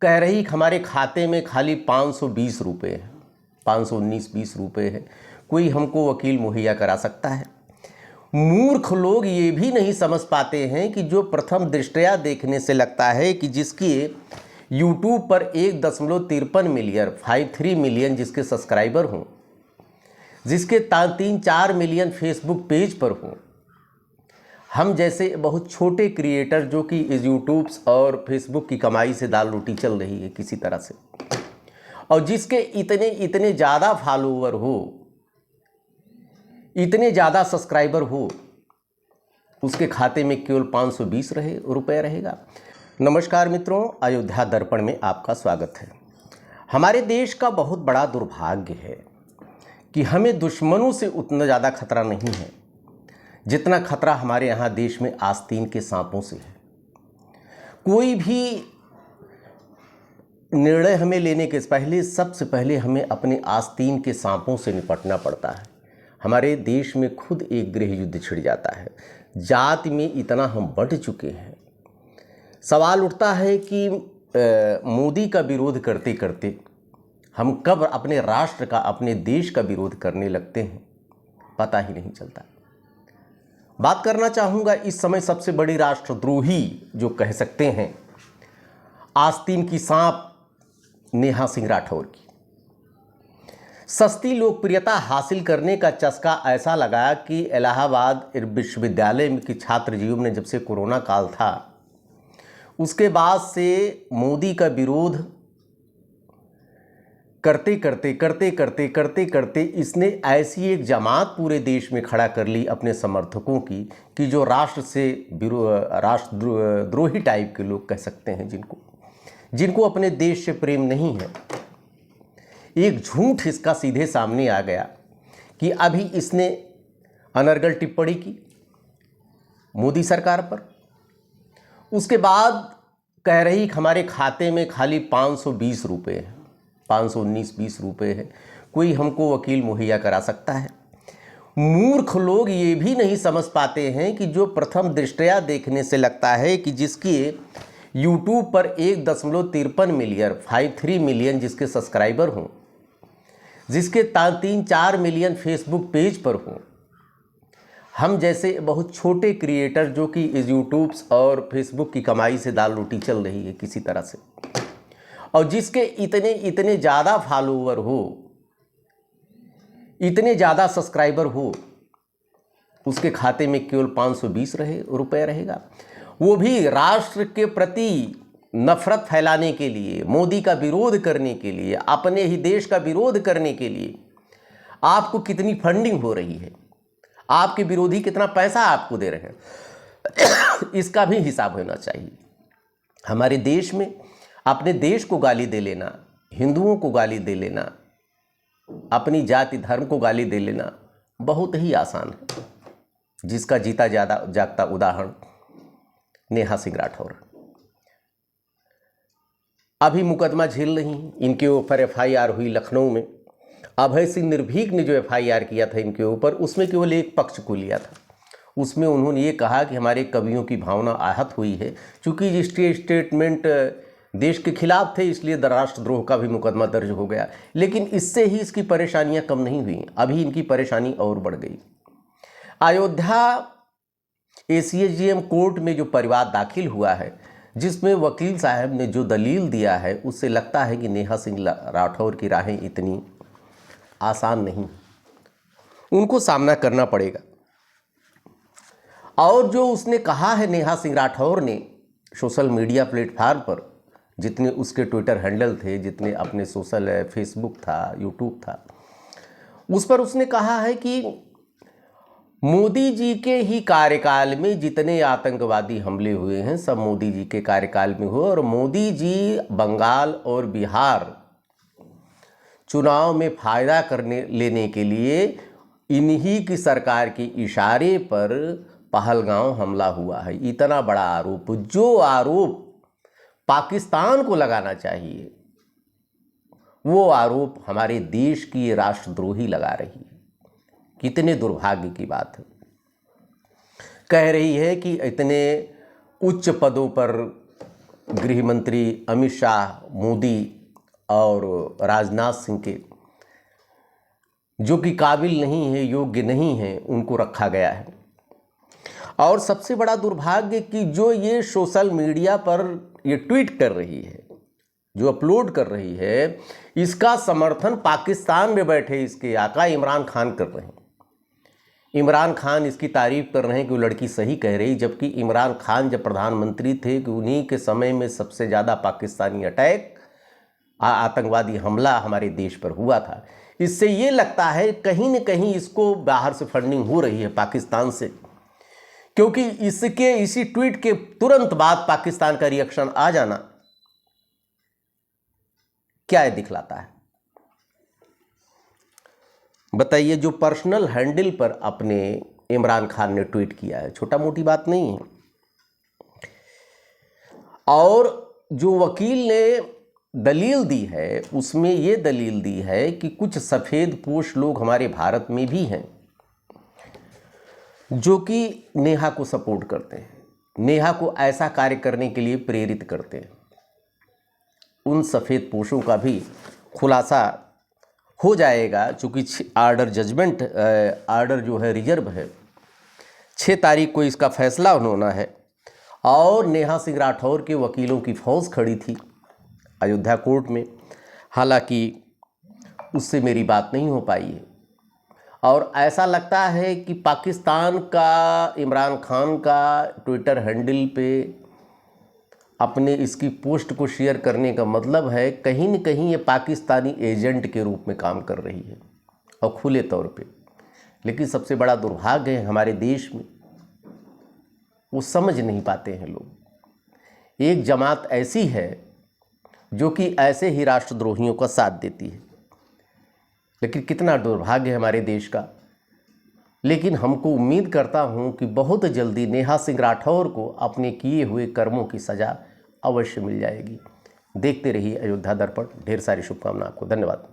कह रही कि हमारे खाते में खाली 520 रुपये है, 519-20 रुपये है, कोई हमको वकील मुहैया करा सकता है। मूर्ख लोग ये भी नहीं समझ पाते हैं कि जो प्रथम दृष्टया देखने से लगता है कि जिसकी YouTube पर 1.53 मिलियन 53 मिलियन जिसके सब्सक्राइबर हों, जिसके 3-4 मिलियन फेसबुक पेज पर हों, हम जैसे बहुत छोटे क्रिएटर जो कि इस यूट्यूब और फेसबुक की कमाई से दाल रोटी चल रही है किसी तरह से, और जिसके इतने ज़्यादा फॉलोवर हो, इतने ज़्यादा सब्सक्राइबर हो, उसके खाते में केवल 520 रुपये रहेगा। नमस्कार मित्रों, अयोध्या दर्पण में आपका स्वागत है। हमारे देश का बहुत बड़ा दुर्भाग्य है कि हमें दुश्मनों से उतना ज़्यादा खतरा नहीं है जितना खतरा हमारे यहाँ देश में आस्तीन के सांपों से है। कोई भी निर्णय हमें लेने के पहले सबसे पहले हमें अपने आस्तीन के सांपों से निपटना पड़ता है। हमारे देश में खुद एक गृह युद्ध छिड़ जाता है। जाति में इतना हम बढ़ चुके हैं, सवाल उठता है कि मोदी का विरोध करते करते हम कब अपने राष्ट्र का, अपने देश का विरोध करने लगते हैं, पता ही नहीं चलता। बात करना चाहूँगा इस समय सबसे बड़ी राष्ट्रद्रोही जो कह सकते हैं, आस्तीन की सांप नेहा सिंह राठौर की। सस्ती लोकप्रियता हासिल करने का चस्का ऐसा लगा कि इलाहाबाद विश्वविद्यालय की छात्र जीवन में जब से कोरोना काल था, उसके बाद से मोदी का विरोध करते करते इसने ऐसी एक जमात पूरे देश में खड़ा कर ली अपने समर्थकों की कि जो राष्ट्रद्रोही टाइप के लोग कह सकते हैं, जिनको अपने देश से प्रेम नहीं है। एक झूठ इसका सीधे सामने आ गया कि अभी इसने अनर्गल टिप्पणी की मोदी सरकार पर, उसके बाद कह रही कि हमारे खाते में खाली 520 रुपये है, 519-20 रुपये है, कोई हमको वकील मुहैया करा सकता है। मूर्ख लोग ये भी नहीं समझ पाते हैं कि जो प्रथम दृष्टया देखने से लगता है कि जिसकी YouTube पर 1.53 मिलियन 53 मिलियन जिसके सब्सक्राइबर हों, जिसके 3-4 मिलियन फेसबुक पेज पर हों, हम जैसे बहुत छोटे क्रिएटर जो कि इस YouTube और फेसबुक की कमाई से दाल रोटी चल रही है किसी तरह से, और जिसके इतने ज़्यादा फॉलोवर हो, इतने ज़्यादा सब्सक्राइबर हो, उसके खाते में केवल 520 रुपये रहेगा। वो भी राष्ट्र के प्रति नफरत फैलाने के लिए, मोदी का विरोध करने के लिए, अपने ही देश का विरोध करने के लिए आपको कितनी फंडिंग हो रही है, आपके विरोधी कितना पैसा आपको दे रहे हैं, इसका भी हिसाब होना चाहिए। हमारे देश में अपने देश को गाली दे लेना, हिंदुओं को गाली दे लेना, अपनी जाति धर्म को गाली दे लेना बहुत ही आसान है, जिसका जीता जागता उदाहरण नेहा सिंह राठौर अभी मुकदमा झेल रही हैं। इनके ऊपर FIR हुई लखनऊ में। अभय सिंह निर्भीक ने जो FIR किया था इनके ऊपर, उसमें केवल एक पक्ष को लिया था। उसमें उन्होंने ये कहा कि हमारे कवियों की भावना आहत हुई है, चूँकि ये स्टेटमेंट देश के खिलाफ थे, इसलिए राष्ट्रद्रोह का भी मुकदमा दर्ज हो गया। लेकिन इससे ही इसकी परेशानियां कम नहीं हुई, अभी इनकी परेशानी और बढ़ गई। अयोध्या ACJM कोर्ट में जो परिवाद दाखिल हुआ है, जिसमें वकील साहब ने जो दलील दिया है, उससे लगता है कि नेहा सिंह राठौर की राहें इतनी आसान नहीं, उनको सामना करना पड़ेगा। और जो उसने कहा है नेहा सिंह राठौर ने सोशल मीडिया प्लेटफार्म पर, जितने उसके ट्विटर हैंडल थे, जितने अपने सोशल फेसबुक था, यूट्यूब था, उस पर उसने कहा है कि मोदी जी के ही कार्यकाल में जितने आतंकवादी हमले हुए हैं सब मोदी जी के कार्यकाल में हुए, और मोदी जी बंगाल और बिहार चुनाव में फायदा लेने के लिए इन्हीं की सरकार के इशारे पर पहलगांव हमला हुआ है। इतना बड़ा आरोप, जो आरोप पाकिस्तान को लगाना चाहिए, वो आरोप हमारे देश की राष्ट्रद्रोही लगा रही है। कितने दुर्भाग्य की बात है। कह रही है कि इतने उच्च पदों पर गृह मंत्री अमित शाह, मोदी और राजनाथ सिंह के, जो कि काबिल नहीं है, योग्य नहीं है, उनको रखा गया है। और सबसे बड़ा दुर्भाग्य कि जो ये सोशल मीडिया पर ये ट्वीट कर रही है, जो अपलोड कर रही है, इसका समर्थन पाकिस्तान में बैठे इसके आका इमरान खान कर रहे हैं। इमरान खान इसकी तारीफ कर रहे हैं कि वो लड़की सही कह रही, जबकि इमरान खान जब प्रधानमंत्री थे कि उन्हीं के समय में सबसे ज़्यादा पाकिस्तानी अटैक, आतंकवादी हमला हमारे देश पर हुआ था। इससे ये लगता है कहीं न कहीं इसको बाहर से फंडिंग हो रही है पाकिस्तान से, क्योंकि इसके इसी ट्वीट के तुरंत बाद पाकिस्तान का रिएक्शन आ जाना क्या ये दिखलाता है? बताइए। जो पर्सनल हैंडल पर अपने इमरान खान ने ट्वीट किया है, छोटा मोटी बात नहीं है। और जो वकील ने दलील दी है, उसमें ये दलील दी है कि कुछ सफ़ेद पोश लोग हमारे भारत में भी हैं जो कि नेहा को सपोर्ट करते हैं, नेहा को ऐसा कार्य करने के लिए प्रेरित करते हैं। उन सफ़ेद पोशों का भी खुलासा हो जाएगा, चूँकि आर्डर जो है रिजर्व है, 6 तारीख को इसका फैसला होना है। और नेहा सिंह राठौर के वकीलों की फौज खड़ी थी अयोध्या कोर्ट में, हालांकि उससे मेरी बात नहीं हो पाई है। और ऐसा लगता है कि पाकिस्तान का इमरान खान का ट्विटर हैंडल पे अपने इसकी पोस्ट को शेयर करने का मतलब है कहीं न कहीं ये पाकिस्तानी एजेंट के रूप में काम कर रही है, और खुले तौर पे। लेकिन सबसे बड़ा दुर्भाग्य है हमारे देश में, वो समझ नहीं पाते हैं लोग। एक जमात ऐसी है जो कि ऐसे ही राष्ट्रद्रोहियों का साथ देती है। लेकिन कितना दुर्भाग्य है हमारे देश का। लेकिन हमको उम्मीद करता हूं कि बहुत जल्दी नेहा सिंह राठौर को अपने किए हुए कर्मों की सज़ा अवश्य मिल जाएगी। देखते रहिए अयोध्या दर्पण। ढेर सारी शुभकामनाएं आपको। धन्यवाद।